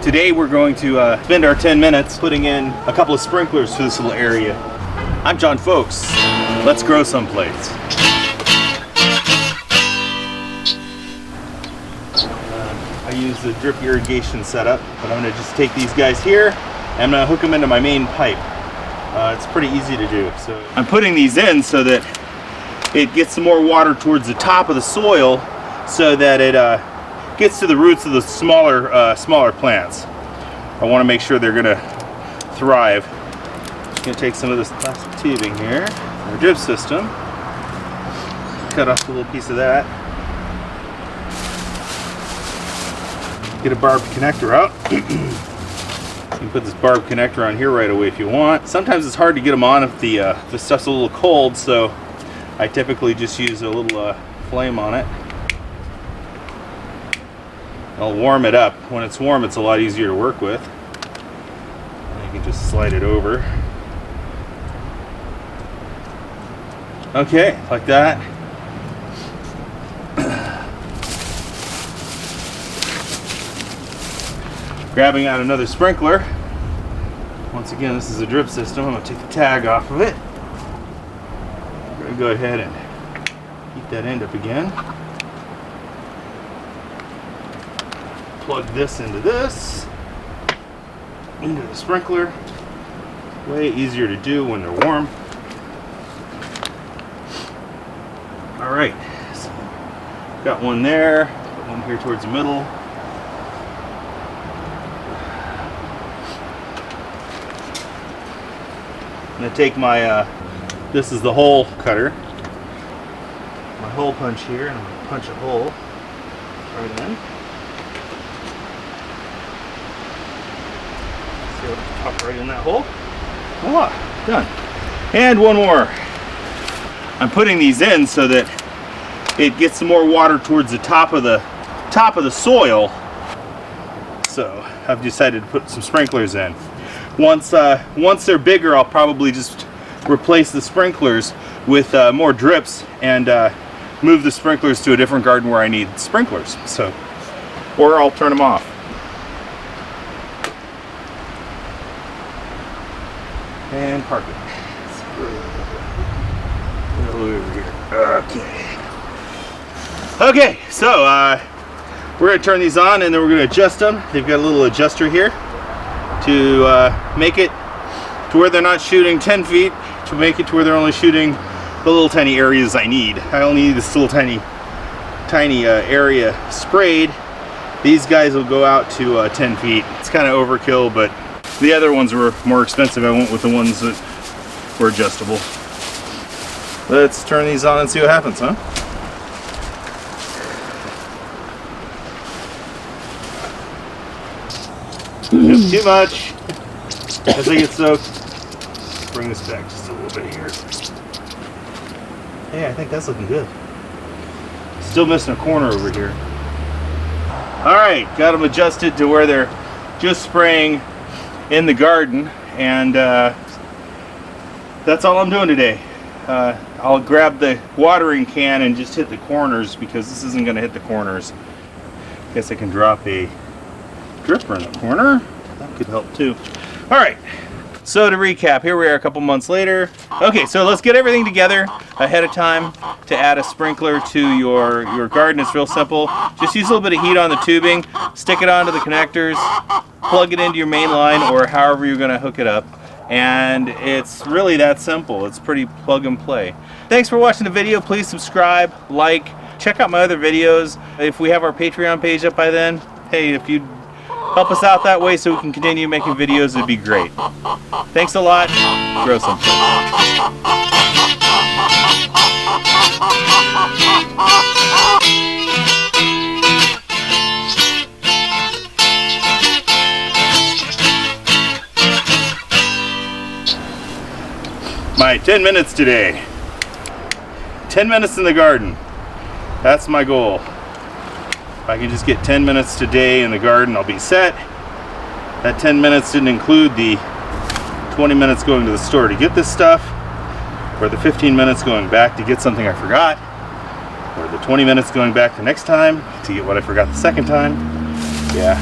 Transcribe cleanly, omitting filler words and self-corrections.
Today we're going to spend our 10 minutes putting in a couple of sprinklers for this little area. I'm John Folks. Let's grow someplace. I use the drip irrigation setup, but I'm going to just take these guys here and I'm going to hook them into my main pipe. It's pretty easy to do. So I'm putting these in so that it gets some more water towards the top of the soil so that it gets to the roots of the smaller plants. I want to make sure they're going to thrive. I'm going to take some of this plastic tubing here, our drip system, cut off a little piece of that, get a barbed connector out. You can put this barbed connector on here right away if you want. Sometimes it's hard to get them on if the stuff's a little cold, so I typically just use a little flame on it. I'll warm it up. When it's warm, it's a lot easier to work with. And you can just slide it over. Okay, like that. Grabbing out another sprinkler. Once again, this is a drip system. I'm going to take the tag off of it. I'm going to go ahead and heat that end up again. Plug this into the sprinkler. Way easier to do when they're warm. Alright, so got one there, got one here towards the middle. I'm going to take my, this is the hole cutter, my hole punch here, and I'm going to punch a hole right in. So pop right in that hole. Voila, done. And one more. I'm putting these in so that it gets some more water towards the top of the soil. So I've decided to put some sprinklers in. Once they're bigger, I'll probably just replace the sprinklers with more drips and move the sprinklers to a different garden where I need sprinklers. So, or I'll turn them off. And park it. Over here. Okay, so we're going to turn these on and then we're going to adjust them. They've got a little adjuster here to make it to where they're not shooting 10 feet, to make it to where they're only shooting the little tiny areas I need. I only need this little tiny area sprayed. These guys will go out to 10 feet. It's kind of overkill, but the other ones were more expensive. I went with the ones that were adjustable. Let's turn these on and see what happens, huh? Too much. As they get soaked, bring this back just a little bit here. Hey, I think that's looking good. Still missing a corner over here. Alright, got them adjusted to where they're just spraying in the garden, and that's all I'm doing today. I'll grab the watering can and just hit the corners because this isn't going to hit the corners. Guess I can drop a dripper in the corner. That could help too. Alright, so to recap, here we are a couple months later. Okay, so let's get everything together ahead of time to add a sprinkler to your garden. It's real simple. Just use a little bit of heat on the tubing, stick it onto the connectors, plug it into your main line or however you're going to hook it up. And it's really that simple. It's pretty plug and play. Thanks for watching the video. Please subscribe, like, check out my other videos. If we have our Patreon page up by then, hey, if you'd help us out that way so we can continue making videos, it'd be great. Thanks a lot. Grow something. My 10 minutes today. 10 minutes in the garden. That's my goal. If I can just get 10 minutes today in the garden, I'll be set. That 10 minutes didn't include the 20 minutes going to the store to get this stuff, or the 15 minutes going back to get something I forgot, or the 20 minutes going back the next time to get what I forgot the second time. Yeah.